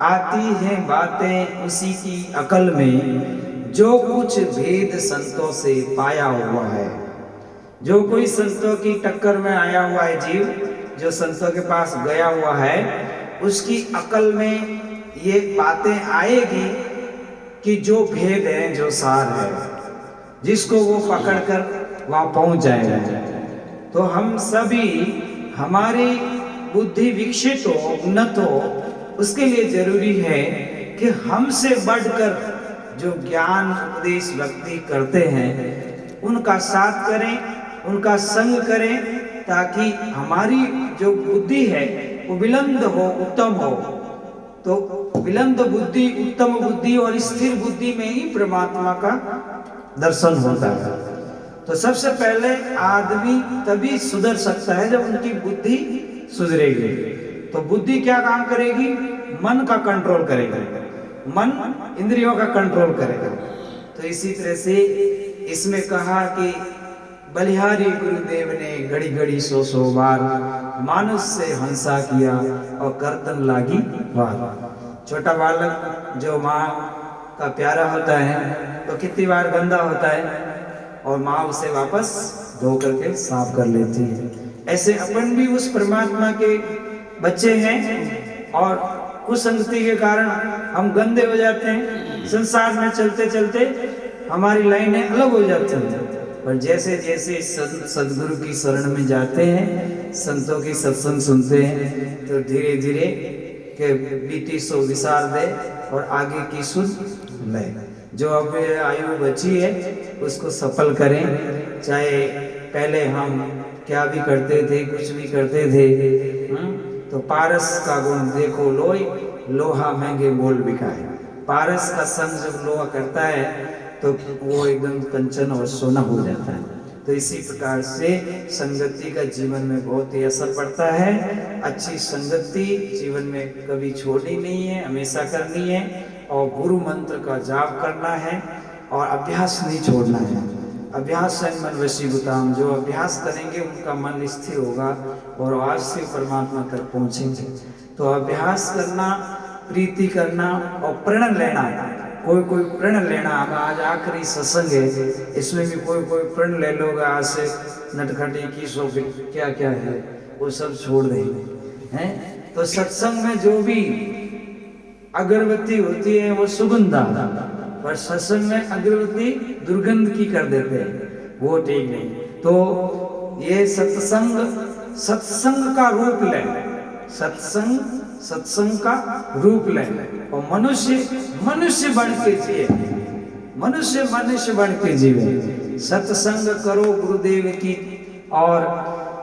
आती हैं बातें उसी की अकल में, जो कुछ भेद संतों से पाया हुआ है। जो कोई संतों की टक्कर में आया हुआ है जीव, जो संतों के पास गया हुआ है, उसकी अकल में ये बातें आएगी कि जो भेद है, जो सार है, जिसको वो पकड़कर वहां पहुंच जाएगा। तो हम सभी, हमारी बुद्धि विकसित हो, उन्नत हो, उसके लिए जरूरी है कि हमसे बढ़कर जो ज्ञान उपदेश व्यक्ति करते हैं उनका साथ करें, उनका संग करें, ताकि हमारी जो बुद्धि है वो बुलंद हो, उत्तम हो। तो बुलंद बुद्धि, उत्तम बुद्धि और स्थिर बुद्धि में ही परमात्मा का दर्शन होता है। तो सबसे पहले आदमी तभी सुधर सकता है जब उनकी बुद्धि सुधरेगी। तो बुद्धि क्या काम करेगी? मन का कंट्रोल करेगा, मन इंद्रियों का कंट्रोल करेगा। तो इसी तरह से इसमें कहा कि बलिहारी गुरुदेव ने घड़ी घड़ी सौ सौ बार मानुष से हंसा किया और करतन लागी वार। छोटा बालक जो माँ का प्यारा होता है तो कितनी बार गंदा होता है और माँ उसे वापस धो करके साफ कर लेती है। ऐसे अपन भी उस परमात्मा के बच्चे हैं और कुसंगति के कारण हम गंदे हो जाते हैं। संसार में चलते चलते हमारी लाइनें अलग हो जाती हैं। पर जैसे जैसे सदगुरु की शरण में जाते हैं, संतों की सत्संग सुनते हैं, तो धीरे धीरे के बीती सो विसार दे और आगे की सुध ले। जो अब आयु बची है उसको सफल करें। चाहे पहले हम क्या भी करते थे, कुछ भी करते थे, तो पारस का गुण देखो लोई, लोहा महंगे मोल बिकाए। पारस का संग जब लोहा करता है तो वो एकदम कंचन और सोना हो जाता है। तो इसी प्रकार से संगति का जीवन में बहुत ही असर पड़ता है। अच्छी संगति जीवन में कभी छोड़नी नहीं है, हमेशा करनी है। और गुरु मंत्र का जाप करना है और अभ्यास नहीं छोड़ना है। अभ्यास मन वशीभूताम, जो अभ्यास करेंगे उनका मन स्थिर होगा और आज से परमात्मा तक पहुंचेंगे। तो अभ्यास करना, प्रीति करना और प्रण लेना। कोई कोई प्रण लेना, अब आज आखिरी सत्संग है, इसमें भी कोई कोई प्रण ले लोगा। आज से नटखटी की सो क्या क्या है वो सब छोड़ देंगे हैं। तो सत्संग में जो भी अगरबत्ती होती है वो सुगंधा, पर सत्संग में अगरबत्ती दुर्गंध की कर देते हैं, वो ठीक नहीं। तो ये सत्संग का रूप ले, सत्संग का रूप ले और मनुष्य बन के जिए, मनुष्य बन के जीवे। सत्संग करो गुरुदेव की और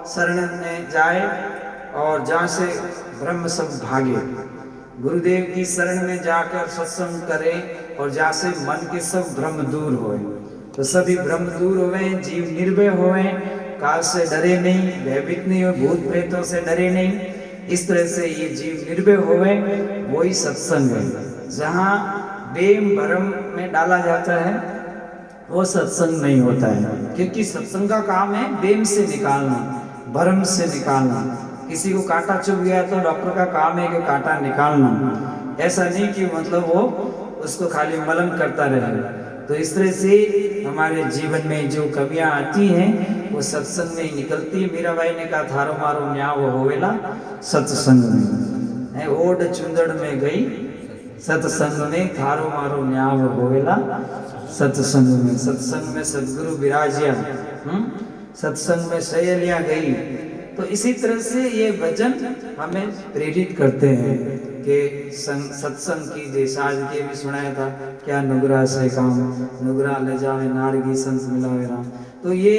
शरण में जाए और जहाँ से ब्रह्म सब भागे। गुरुदेव की शरण में जाकर सत्संग करें और जहाँ से मन के सब भ्रम दूर होए। तो सभी भ्रम दूर होवे, जीव निर्भय होवे, काल से डरे नहीं, भयभीत नहीं हो, भूत प्रेतों से डरे नहीं। इस तरह से ये जीव निर्भय होवे, वही सत्संग है। जहाँ बेम भरम में डाला जाता है वो सत्संग नहीं होता है, क्योंकि सत्संग का काम है बेम से निकालना, भरम से निकालना। किसी को कांटा चुभ गया तो डॉक्टर का काम है कि कांटा निकालना, ऐसा नहीं कि मतलब वो उसको खाली मलम करता रहे। तो इस तरह से हमारे जीवन में जो कमियां आती हैं वो सत्संग में ही निकलती है। मीरा भाई ने कहा थारो मारो न्याव होवेला सत्संग में है, ओड चुंदड़ में गई सत्संग में, थारो मारो न्याव होवेला सत्संग में। सत्संग में सदगुरु विराजिया, सत्संग में सहेलियां गई। तो इसी तरह से ये भजन हमें प्रेरित करते हैं कि सत्संग कीजिए। साज के भी सुनाया था, क्या नुगरा से काम, नुगरा ले जावे नारगी संत मिलावे राम। तो ये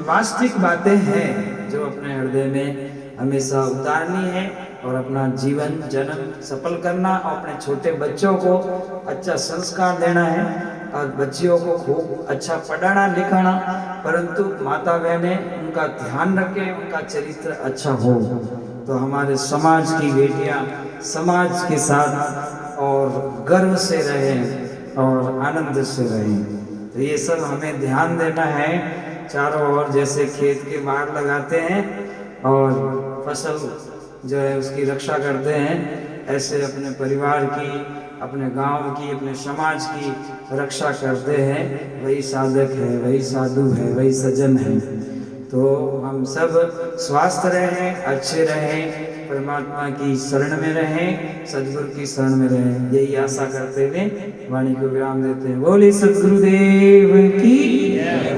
वास्तविक बातें हैं जो अपने हृदय में हमेशा उतारनी है और अपना जीवन जन्म सफल करना और अपने छोटे बच्चों को अच्छा संस्कार देना है और बच्चियों को खूब अच्छा पढ़ाना लिखाना, परंतु माता बहनें उनका ध्यान रखें, उनका चरित्र अच्छा हो। तो हमारे समाज की बेटियां समाज के साथ और गर्व से रहें और आनंद से रहें। तो ये सब हमें ध्यान देना है। चारों ओर जैसे खेत के बाढ़ लगाते हैं और फसल जो है उसकी रक्षा करते हैं, ऐसे अपने परिवार की, अपने गांव की, अपने समाज की रक्षा करते हैं, वही साधक है, वही साधु है, वही सज्जन है। तो हम सब स्वस्थ रहें, अच्छे रहें, परमात्मा की शरण में रहें, सद्गुरु की शरण में रहें, यही आशा करते हुए वाणी को विराम देते हैं। बोले सद्गुरुदेव की।